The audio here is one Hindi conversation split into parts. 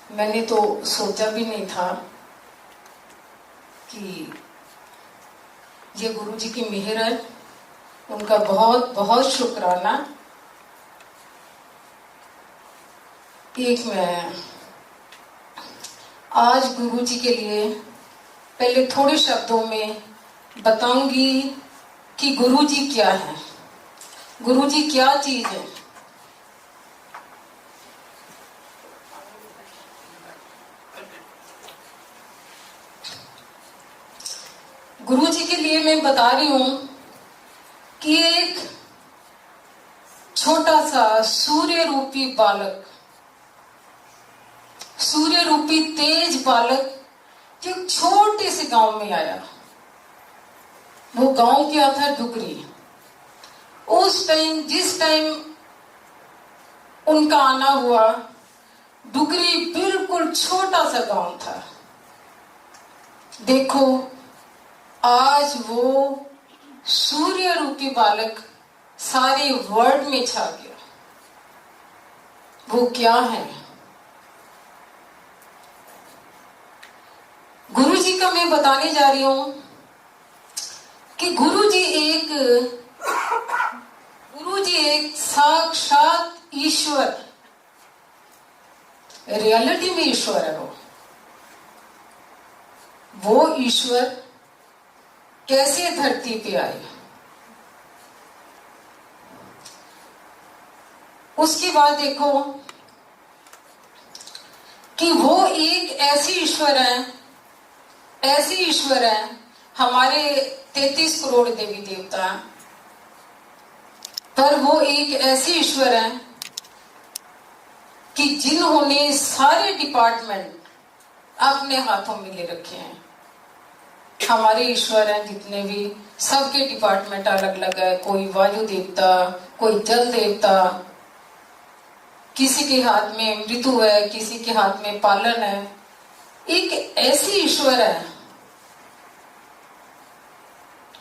मैंने तो सोचा भी नहीं था कि ये गुरु जी की मेहर है। उनका बहुत बहुत शुक्राना। एक मैं आज गुरु जी के लिए पहले थोड़े शब्दों में बताऊंगी कि गुरु जी क्या है, गुरु जी क्या चीज है। गुरु जी के लिए मैं बता रही हूं कि एक छोटा सा सूर्य रूपी बालक, सूर्य रूपी तेज बालक जो छोटे से गांव में आया। वो गांव क्या था? डुगरी। उस टाइम, जिस टाइम उनका आना हुआ, डुगरी बिल्कुल छोटा सा गांव था। देखो आज वो सूर्य रूपी बालक सारे वर्ल्ड में छा गया। वो क्या है? गुरु जी का मैं बताने जा रही हूं कि गुरु जी एक साक्षात ईश्वर, रियलिटी में ईश्वर है। वो ईश्वर कैसे धरती पे आए, उसके बाद देखो कि वो एक ऐसी ईश्वर है, ऐसी ईश्वर है। हमारे 33 करोड़ देवी देवता, पर वो एक ऐसी ईश्वर है कि जिन्होंने सारे डिपार्टमेंट अपने हाथों में ले रखे हैं। हमारे ईश्वर हैं जितने भी, सबके डिपार्टमेंट अलग अलग है। कोई वायु देवता, कोई जल देवता, किसी के हाथ में मृत्यु है, किसी के हाथ में पालन है। एक ऐसी ईश्वर है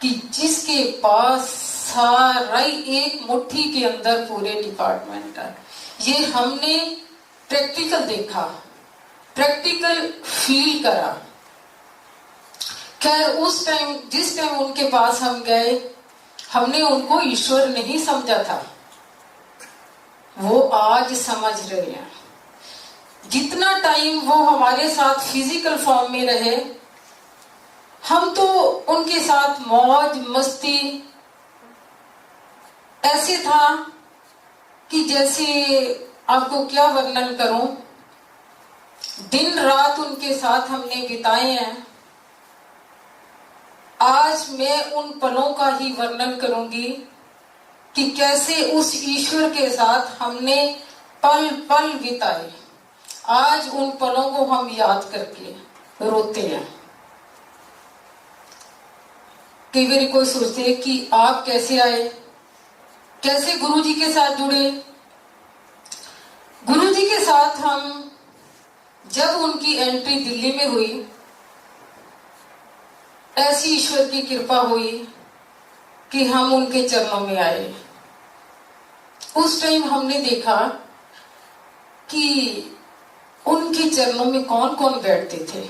कि जिसके पास सारा एक मुट्ठी के अंदर पूरे डिपार्टमेंट है। ये हमने प्रैक्टिकल देखा, प्रैक्टिकल फील करा। खैर उस टाइम, जिस टाइम उनके पास हम गए, हमने उनको ईश्वर नहीं समझा था। वो आज समझ रहे हैं। जितना टाइम वो हमारे साथ फिजिकल फॉर्म में रहे, हम तो उनके साथ मौज मस्ती, ऐसे था कि जैसे आपको क्या वर्णन करूं। दिन रात उनके साथ हमने बिताए हैं। आज मैं उन पलों का ही वर्णन करूंगी कि कैसे उस ईश्वर के साथ हमने पल पल बिताए। आज उन पलों को हम याद करके रोते हैं। कई बार कोई सोचते है कि आप कैसे आए, कैसे गुरु जी के साथ जुड़े। गुरु जी के साथ हम, जब उनकी एंट्री दिल्ली में हुई, ऐसी ईश्वर की कृपा हुई कि हम उनके चरणों में आए। उस टाइम हमने देखा कि उनके चरणों में कौन कौन बैठते थे।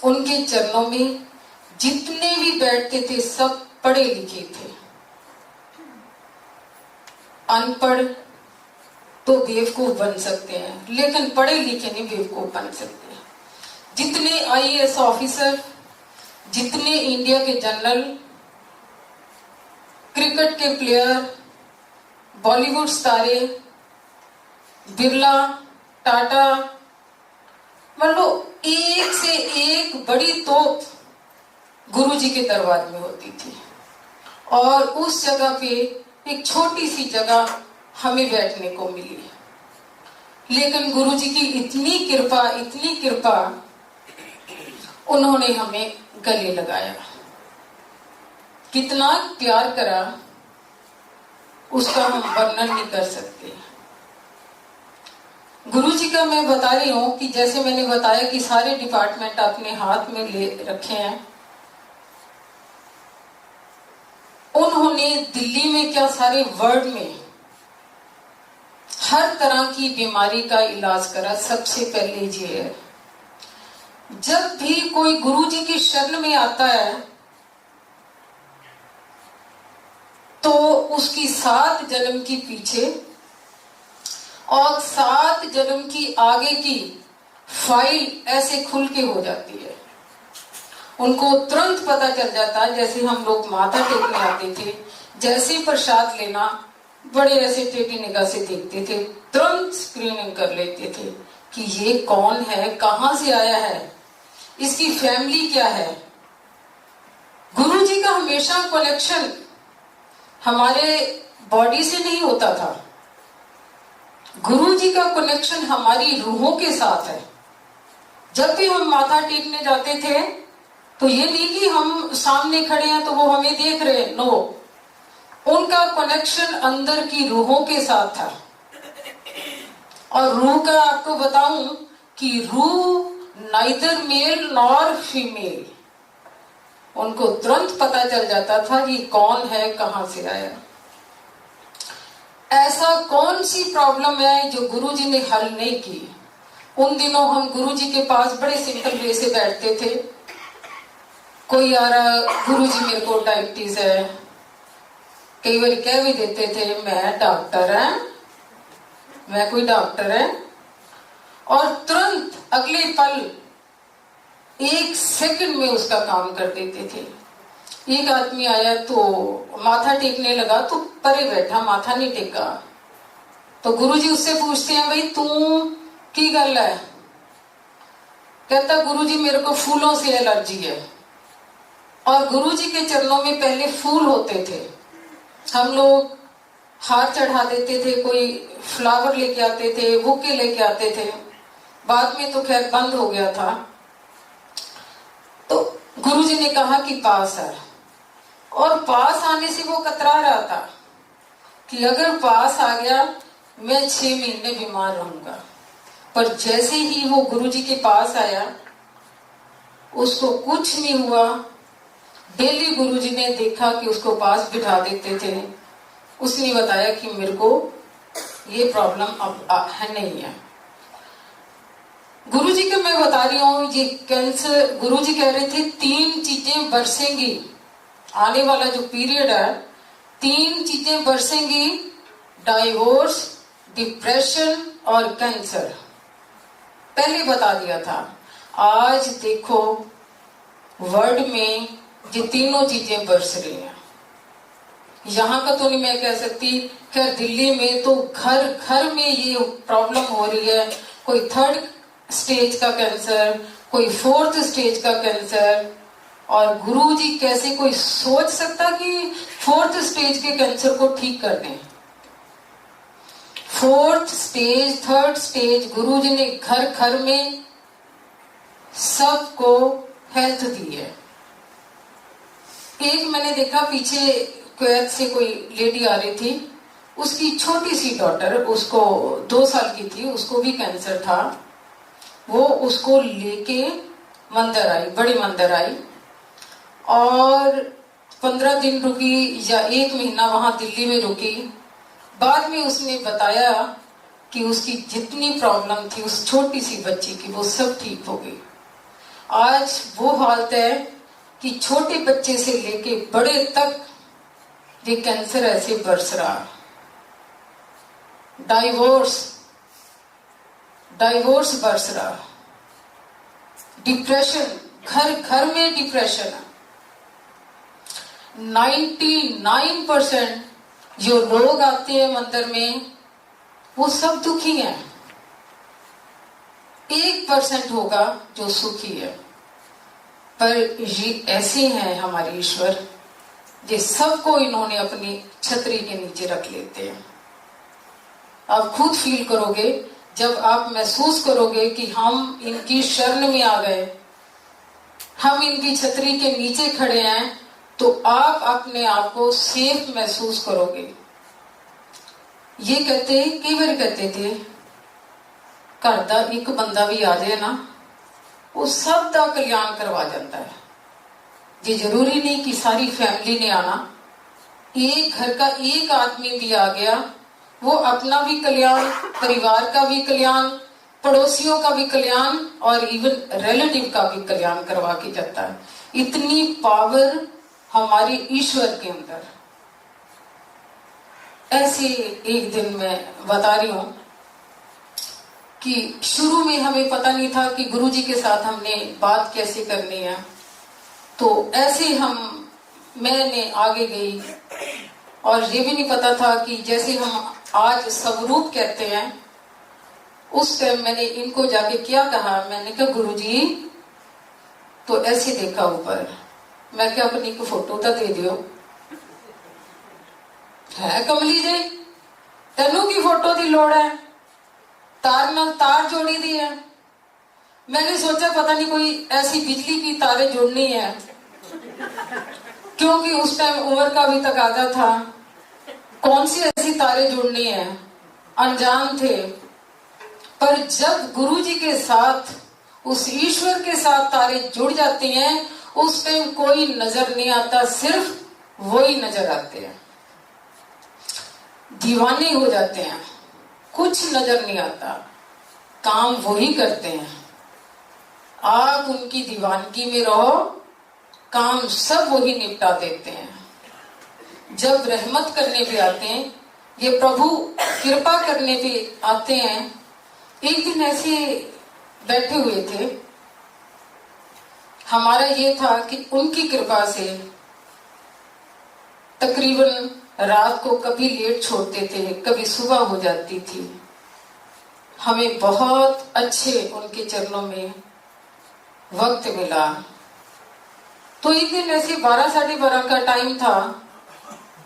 उनके चरणों में जितने भी बैठते थे सब पढ़े लिखे थे। अनपढ़ तो बेवकूफ बन सकते हैं, लेकिन पढ़े लिखे नहीं बेवकूफ बन सकते। जितने आईएएस ऑफिसर, जितने इंडिया के जनरल, क्रिकेट के प्लेयर, बॉलीवुड सितारे, बिरला, टाटा, मतलब एक से एक बड़ी तोप गुरु जी के दरबार में होती थी। और उस जगह पे एक छोटी सी जगह हमें बैठने को मिली। लेकिन गुरु जी की इतनी कृपा, इतनी कृपा, उन्होंने हमें गले लगाया। कितना प्यार करा उसका हम वर्णन नहीं कर सकते। गुरु जी का मैं बता रही हूं कि जैसे मैंने बताया कि सारे डिपार्टमेंट अपने हाथ में ले रखे हैं। उन्होंने दिल्ली में क्या, सारे वर्ल्ड में हर तरह की बीमारी का इलाज करा। सबसे पहले ये है, जब भी कोई गुरु जी की शरण में आता है तो उसकी 7 जन्म की पीछे और 7 जन्म की आगे की फाइल ऐसे खुल के हो जाती है। उनको तुरंत पता चल जाता है। जैसे हम लोग माथा टेकने आते थे, जैसे ही प्रसाद लेना बड़े ऐसे टेढ़ी निगाह से देखते थे, तुरंत स्क्रीनिंग कर लेते थे कि ये कौन है, कहां से आया है, इसकी फैमिली क्या है। गुरु जी का हमेशा कनेक्शन हमारे बॉडी से नहीं होता था, गुरु जी का कनेक्शन हमारी रूहों के साथ है। जब भी हम माथा टेकने जाते थे तो ये नहीं कि हम सामने खड़े हैं तो वो हमें देख रहे हैं, नो, उनका कनेक्शन अंदर की रूहों के साथ था। और रूह का आपको बताऊं कि रूह नाइदर मेल नॉर फीमेल, उनको तुरंत पता चल जाता था ये कौन है, कहां से आया। ऐसा कौन सी प्रॉब्लम है जो गुरुजी ने हल नहीं की। उन दिनों हम गुरुजी के पास बड़े सिंपल वे से बैठते थे। कोई आ रहा, गुरुजी मेरे को डायबिटीज है, कई बार कह भी देते थे मैं डॉक्टर है, मैं कोई डॉक्टर है, और तुरंत अगले पल 1 सेकंड में उसका काम कर देते थे। एक आदमी आया तो माथा टेकने लगा तो परे बैठा, माथा नहीं टेका, तो गुरुजी उससे पूछते हैं भाई तू की गल है। कहता गुरुजी मेरे को फूलों से एलर्जी है। और गुरुजी के चरणों में पहले फूल होते थे, हम लोग हार चढ़ा देते थे, कोई फ्लावर लेके आते थे, बुके लेके आते थे, बाद में तो खैर बंद हो गया था। तो गुरुजी ने कहा कि पास है, और पास आने से वो कतरा रहा था कि अगर पास आ गया मैं 6 महीने बीमार रहूंगा। पर जैसे ही वो गुरुजी के पास आया उसको कुछ नहीं हुआ। डेली गुरुजी ने देखा कि उसको पास बिठा देते थे, उसने बताया कि मेरे को ये प्रॉब्लम अब है नहीं है। गुरुजी का मैं बता रही हूँ ये कैंसर, गुरुजी कह रहे थे 3 चीजें बरसेंगी, आने वाला जो पीरियड है 3 चीजें बरसेंगी, डाइवोर्स, डिप्रेशन और कैंसर। पहले बता दिया था। आज देखो वर्ल्ड में ये तीनों चीजें बरस रही हैं। यहाँ का तो नहीं मैं कह सकती, खैर दिल्ली में तो घर घर में ये प्रॉब्लम हो रही है। कोई 3rd स्टेज का कैंसर, कोई 4th स्टेज का कैंसर। और गुरुजी कैसे कोई सोच सकता कि 4th स्टेज के कैंसर को ठीक कर दें। 4th स्टेज, 3rd स्टेज, गुरुजी ने घर घर में सबको हेल्थ दी है। एक मैंने देखा पीछे कुवैत से कोई लेडी आ रही थी, उसकी छोटी सी डॉटर, उसको 2 साल की थी, उसको भी कैंसर था। वो उसको लेके मंदिर आई, बड़ी मंदिर आई, और 15 दिन रुकी या 1 महीना वहां दिल्ली में रुकी। बाद में उसने बताया कि उसकी जितनी प्रॉब्लम थी उस छोटी सी बच्ची की, वो सब ठीक हो गई। आज वो हालत है कि छोटे बच्चे से लेके बड़े तक ये कैंसर ऐसे बरस रहा। डाइवोर्स बरस रहा, डिप्रेशन, घर घर में डिप्रेशन है। 99% जो लोग आते हैं मंदिर में वो सब दुखी हैं, 1% होगा जो सुखी है। पर ये ऐसे हैं हमारे ईश्वर, ये सबको इन्होंने अपनी छतरी के नीचे रख लेते हैं। आप खुद फील करोगे जब आप महसूस करोगे कि हम इनकी शरण में आ गए, हम इनकी छतरी के नीचे खड़े हैं, तो आप अपने आप को सेफ महसूस करोगे। ये कहते, कई बार कहते थे घर का एक बंदा भी आ जाए ना, वो सब का कल्याण करवा जाता है। ये जरूरी नहीं कि सारी फैमिली ने आना, एक घर का एक आदमी भी आ गया वो अपना भी कल्याण, परिवार का भी कल्याण, पड़ोसियों का भी कल्याण और इवन रिलेटिव का भी कल्याण करवा के जाता है। इतनी पावर हमारे ईश्वर के अंदर। ऐसे एक दिन मैं बता रही हूं कि शुरू में हमें पता नहीं था कि गुरुजी के साथ हमने बात कैसे करनी है। तो ऐसे मैंने आगे गई और ये भी नहीं पता था कि जैसे हम आज स्वरूप कहते हैं, उस टाइम मैंने इनको जाके क्या कहा, मैंने कहा गुरुजी, तो ऐसे देखा ऊपर, मैं क्या अपनी को फोटो तो दे दियो है कमली जी, तेनू की फोटो की लोड़ है, तार ना तार जोड़ी दी है। मैंने सोचा पता नहीं कोई ऐसी बिजली की तारें जोड़नी है, क्योंकि उस टाइम उम्र का भी तकाजा था, कौन सी ऐसी तारें जोड़नी है, अनजान थे। पर जब गुरुजी के साथ, उस ईश्वर के साथ तारे जुड़ जाती हैं, उस टाइम कोई नजर नहीं आता, सिर्फ वही नजर आते हैं। दीवाने हो जाते हैं, कुछ नजर नहीं आता, काम वही करते हैं। आप उनकी दीवानगी में रहो, काम सब वही निपटा देते हैं। जब रहमत करने पे आते हैं, ये प्रभु कृपा करने पे आते हैं। एक दिन ऐसे बैठे हुए थे, हमारा ये था कि उनकी कृपा से तकरीबन रात को कभी लेट छोड़ते थे, कभी सुबह हो जाती थी। हमें बहुत अच्छे उनके चरणों में वक्त मिला। तो एक दिन ऐसे 12 साढ़े 12 का टाइम था,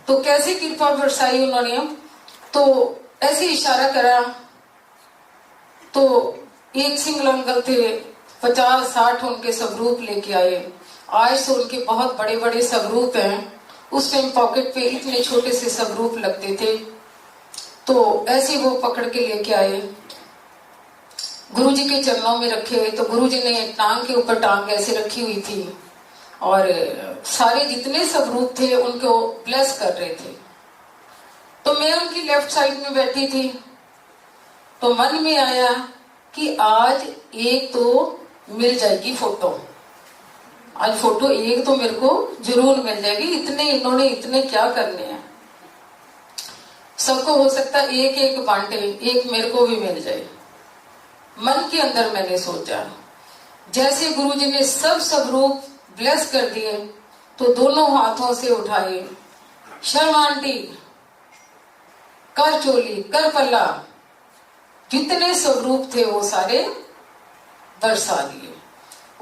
तो कैसे कृपा बरसाई उन्होंने, तो ऐसे इशारा करा, तो एक सिंगल अंकल थे, 50-60 उनके स्वरूप लेके आए। आज तो उनके बहुत बड़े बड़े स्वरूप हैं, उस टाइम पॉकेट पे इतने छोटे से स्वरूप लगते थे। तो ऐसे वो पकड़ के लेके आए, गुरुजी के चरणों में रखे। तो गुरुजी ने टांग के ऊपर टांग ऐसे रखी हुई थी और सारे जितने स्वरूप थे उनको ब्लेस कर रहे थे। तो मैं उनकी लेफ्ट साइड में बैठी थी, तो मन में आया कि आज एक तो मिल जाएगी फोटो, आज फोटो एक तो मेरे को जरूर मिल जाएगी। इन्होंने इतने क्या करने हैं, सबको हो सकता है एक एक बांटे, एक मेरे को भी मिल जाए। मन के अंदर मैंने सोचा, जैसे गुरुजी ने सब स्वरूप ब्लेस कर दिए, तो दोनों हाथों से उठाए, शर्मा आंटी, कर चोली, कर पल्ला, जितने स्वरूप थे वो सारे बरसा दिए।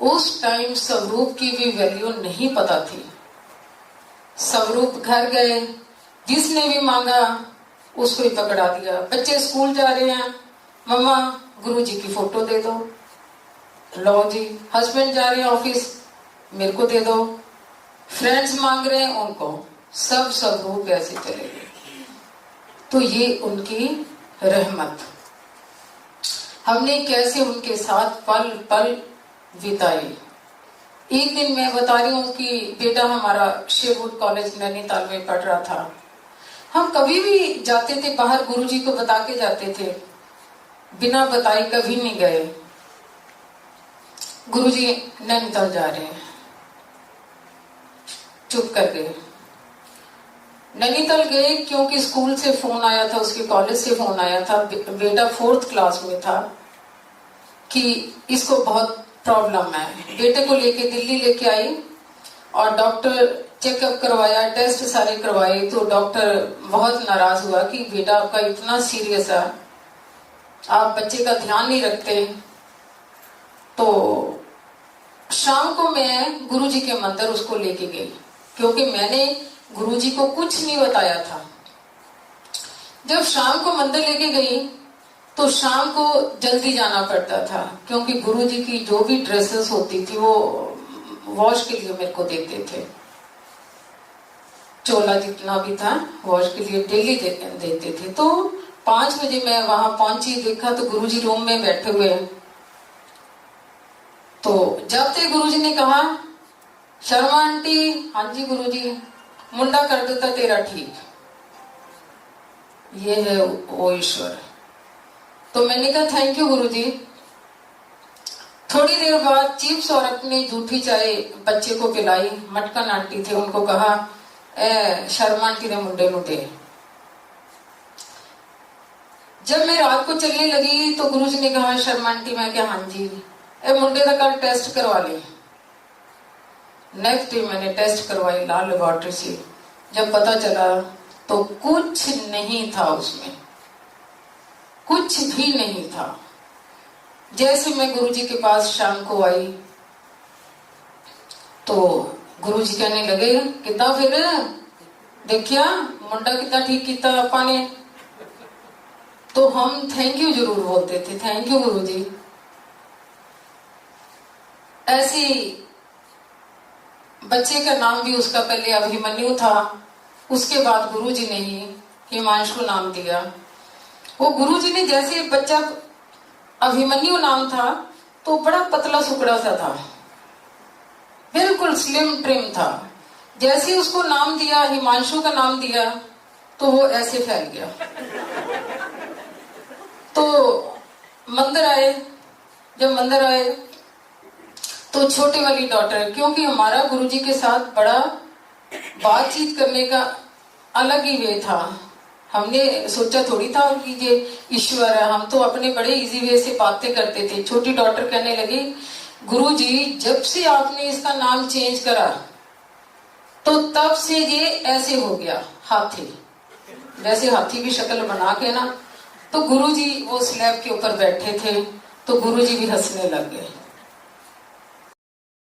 उस टाइम स्वरूप की भी वैल्यू नहीं पता थी। स्वरूप घर गए, जिसने भी मांगा उसको ही पकड़ा दिया। बच्चे स्कूल जा रहे हैं, मम्मा गुरुजी की फोटो दे दो, लो जी। हस्बैंड जा रहे हैं ऑफिस, मेरे को दे दो। फ्रेंड्स मांग रहे हैं, उनको सब स्वरूप ऐसे चले गए। तो ये उनकी रहमत। हमने कैसे उनके साथ पल पल बिताई। एक दिन मैं बता रही हूँ कि बेटा हमारा शेरवुड कॉलेज नैनीताल में पढ़ रहा था। हम कभी भी जाते थे बाहर, गुरुजी को बता के जाते थे, बिना बताए कभी नहीं गए। गुरुजी नैनीताल जा रहे हैं, चुप कर गए। नैनीताल गए क्योंकि स्कूल से फोन आया था, उसके कॉलेज से फोन आया था, बेटा 4th क्लास में था, कि इसको बहुत प्रॉब्लम है। बेटे को लेके दिल्ली लेके आई और डॉक्टर चेकअप करवाया, टेस्ट सारे करवाए। तो डॉक्टर बहुत नाराज हुआ कि बेटा आपका इतना सीरियस है, आप बच्चे का ध्यान नहीं रखते। तो शाम को मैं गुरुजी के मंदिर उसको लेके गई, क्योंकि मैंने गुरुजी को कुछ नहीं बताया था। जब शाम को मंदिर लेके गई तो शाम को जल्दी जाना पड़ता था, क्योंकि गुरुजी की जो भी ड्रेसेस होती थी वो वॉश के लिए मेरे को देते थे। चोला जितना भी था वॉश के लिए डेली देते थे। तो 5 बजे मैं वहां पहुंची, देखा तो गुरुजी रूम में बैठे हुए हैं। तो जब तक गुरुजी ने कहा, शर्मा आंटी, हाँ जी गुरुजी, मुंडा कर देता तेरा ठीक। ये है वो ईश्वर। तो मैंने कहा थैंक यू गुरुजी। थोड़ी देर बाद चिप्स और अपनी झूठी चाय बच्चे को पिलाई। मटकन आंटी थे, उनको कहा शर्मा आंटी ने मुंडे नु दे। जब मैं रात को चलने लगी तो गुरुजी ने कहा शर्मा आंटी, मैं क्या हाँ जी, मुंडे का कल टेस्ट करवा ले। नेक्स्ट डे मैंने टेस्ट करवाई लाल लेबोरेटरी से। जब पता चला तो कुछ नहीं था उसमें, कुछ भी नहीं था। जैसे मैं गुरुजी के पास शाम को आई तो गुरुजी कहने लगे कितना फिर देखिया मुंडा कितना ठीक किया आपा ने। तो हम थैंक यू जरूर बोलते थे, थैंक यू गुरुजी। ऐसी बच्चे का नाम भी उसका पहले अभिमन्यु था, उसके बाद गुरुजी ने ही हिमांशु नाम दिया। वो गुरुजी ने जैसे बच्चा अभिमन्यु नाम था तो बड़ा पतला सुकड़ा सा था, बिल्कुल स्लिम ट्रिम था। जैसे उसको नाम दिया, हिमांशु का नाम दिया, तो वो ऐसे फैल गया। तो मंदिर आए, जब मंदिर आए तो छोटे वाली डॉटर, क्योंकि हमारा गुरुजी के साथ बड़ा बातचीत करने का अलग ही वे था। हमने सोचा थोड़ी था कि ये ईश्वर है, हम तो अपने बड़े इजी वे से बातें करते थे। छोटी डॉटर कहने लगी गुरुजी जब से आपने इसका नाम चेंज करा तो तब से ये ऐसे हो गया हाथी, जैसे हाथी की शक्ल बना के ना। तो गुरुजी वो स्लैब के ऊपर बैठे थे तो गुरुजी भी हंसने लग गए।